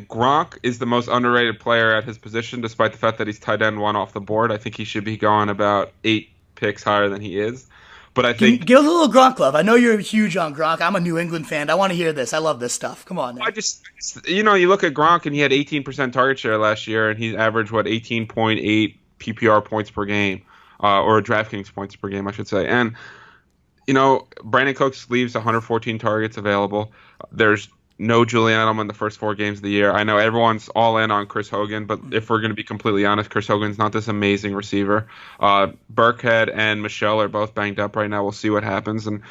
Gronk is the most underrated player at his position, despite the fact that he's tight end one off the board. I think he should be going about 8 picks higher than he is. But I think Give us a little Gronk love. I know you're huge on Gronk. I'm a New England fan. I want to hear this. I love this stuff. Come on I now. just, you look at Gronk and he had 18% target share last year, and he averaged, 18.8 PPR points per game, or DraftKings points per game, I should say. And, Brandon Cooks leaves 114 targets available. There's no Julian Edelman the first 4 games of the year. I know everyone's all in on Chris Hogan, but if we're going to be completely honest, Chris Hogan's not this amazing receiver. Burkhead and Michelle are both banged up right now. We'll see what happens. And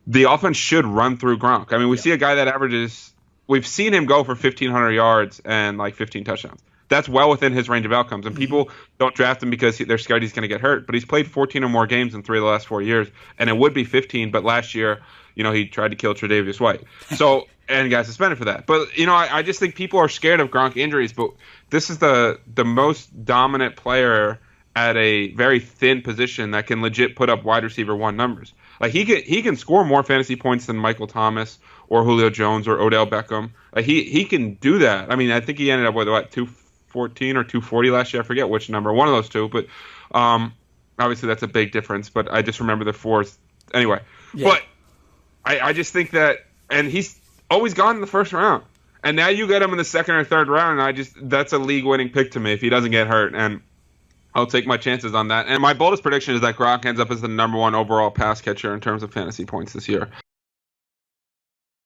the offense should run through Gronk. I mean, we see a guy that averages – we've seen him go for 1,500 yards and 15 touchdowns. That's well within his range of outcomes. And people don't draft him because they're scared he's going to get hurt. But he's played 14 or more games in 3 of the last 4 years. And it would be 15, but last year, he tried to kill Tre'Davious White. So – and got suspended for that. But, I just think people are scared of Gronk injuries. But this is the most dominant player at a very thin position that can legit put up wide receiver 1 numbers. Like, he can score more fantasy points than Michael Thomas or Julio Jones or Odell Beckham. Like, he can do that. I mean, I think he ended up with, 214 or 240 last year. I forget which number. One of those two. But obviously that's a big difference. But I just remember the fourth. Anyway. Yeah. But I just think that – and he's always gone in the first round. And now you get him in the second or third round, and that's a league-winning pick to me if he doesn't get hurt. And I'll take my chances on that. And my boldest prediction is that Gronk ends up as the number 1 overall pass catcher in terms of fantasy points this year.